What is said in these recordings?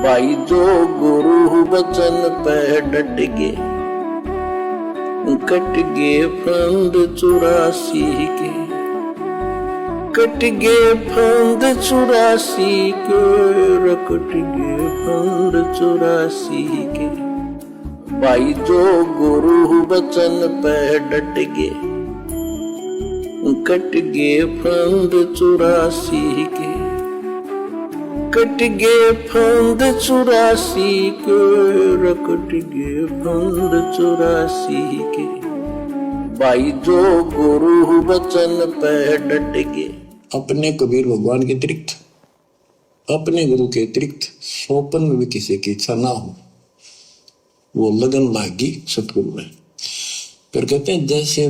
भाई जो गुरु बचन पे डट गे, कट गे फंद 84 के, कट गे फंद 84 के, कट गे फंद 84 के। भाई जो गुरु बचन पे डट गे, कट गे फंद 84 के, कट गे फंद 84 के, कट गे फंद 84 के। भाई जो गुरु बचन पे डट गे। अपने कबीर भगवान के अतिरिक्त, अपने गुरु के अतिरिक्त सोपन में भी किसी की इच्छा ना हो, वो लगन लागी सतगुरु में। फिर कहते हैं जैसे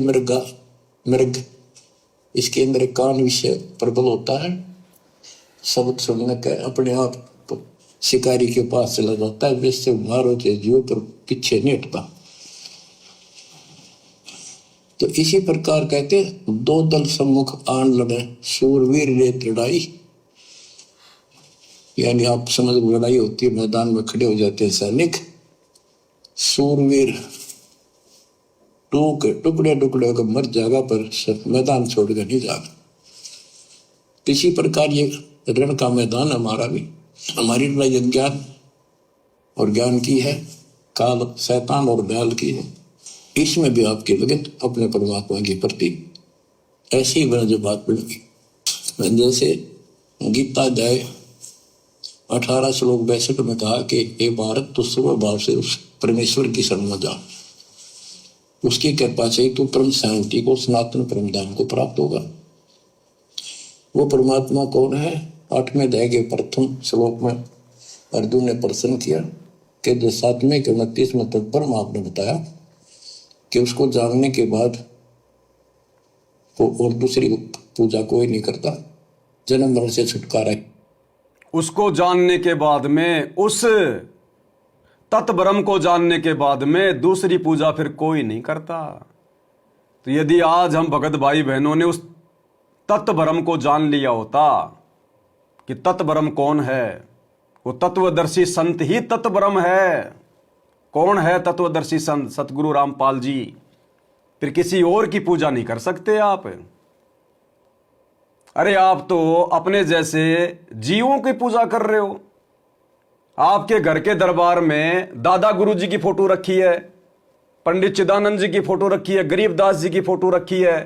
मृग इसके अंदर कान विषय प्रबल होता है, शब्द सुनने का अपने आप शिकारी के पास चला जाता है, वैसे मारो जीव पर पीछे नहीं हटता। तो इसी प्रकार कहते दो दल सम्मुख आन लड़े, शूरवीर रेत लड़ाई। यानी आप समझ लड़ाई होती है, मैदान में खड़े हो जाते हैं सैनिक, शूरवीर टुकड़े टुकड़े होकर मर जाएगा पर मैदान छोड़कर नहीं जाएगा। इसी प्रकार ये रण का मैदान हमारा भी, हमारी लड़ाई अज्ञान और ज्ञान की है, काल शैतान और बैल की है। इसमें भी आपकी लगन अपने परमात्मा के प्रति ऐसी ही जो बात बनेगी। जैसे गीता अध्याय 18 श्लोक 62 में कहा कि हे भारत तू स्वभाव से उस परमेश्वर की शरण में जा, उसकी कृपा से तू परम शांति को, सनातन परम धाम को प्राप्त होगा। वो परमात्मा कौन है? 8वें अध्याय के प्रथम श्लोक में अर्जुन ने प्रश्न किया कि जो 7वें के 29वें तक परम आपने बताया कि उसको जानने के बाद वो और दूसरी पूजा कोई नहीं करता, जन्म मरण से छुटकारा। उसको जानने के बाद में, उस तत्ब्रह्म को जानने के बाद में दूसरी पूजा फिर कोई नहीं करता। तो यदि आज हम भगत भाई बहनों ने उस तत्ब्रह्म को जान लिया होता कि तत्ब्रह्म कौन है, वो तत्वदर्शी संत ही तत्ब्रह्म है। कौन है तत्वदर्शी संत? सतगुरु रामपाल जी। फिर किसी और की पूजा नहीं कर सकते आप। अरे आप तो अपने जैसे जीवों की पूजा कर रहे हो। आपके घर के दरबार में दादा गुरु जी की फोटो रखी है, पंडित चिदानंद जी की फोटो रखी है, गरीबदास जी की फोटो रखी है,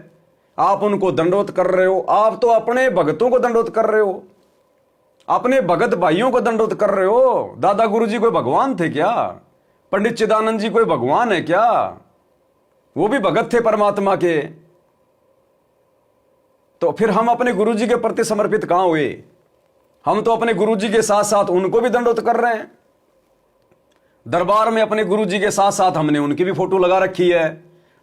आप उनको दंडोत कर रहे हो। आप तो अपने भगतों को दंडोत कर रहे हो, अपने भगत भाइयों को दंडोत कर रहे हो। दादा गुरु जी कोई भगवान थे क्या? पंडित चिदानंद जी कोई भगवान है क्या? वो भी भगत थे परमात्मा के। तो फिर हम अपने गुरु जी के प्रति समर्पित कहां हुए? हम तो अपने गुरु जी के साथ साथ उनको भी दंडोत कर रहे हैं। दरबार में अपने गुरु जी के साथ साथ हमने उनकी भी फोटो लगा रखी है।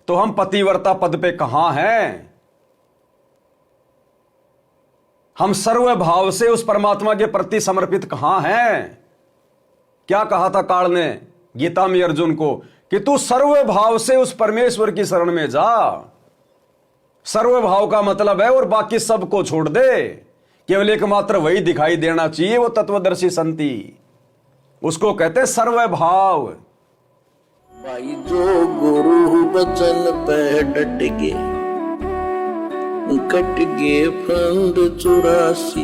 तो हम पतिव्रता पद पे कहां हैं? हम सर्व भाव से उस परमात्मा के प्रति समर्पित कहां हैं? क्या कहा था काल ने गीता में अर्जुन को कि तू सर्व भाव से उस परमेश्वर की शरण में जा। सर्व भाव का मतलब है और बाकी सबको छोड़ दे, केवल एकमात्र वही दिखाई देना चाहिए, वो तत्वदर्शी संति। उसको कहते सर्व भाव। भाई जो गुरु बचन पे डट गे, कट गे फंद 84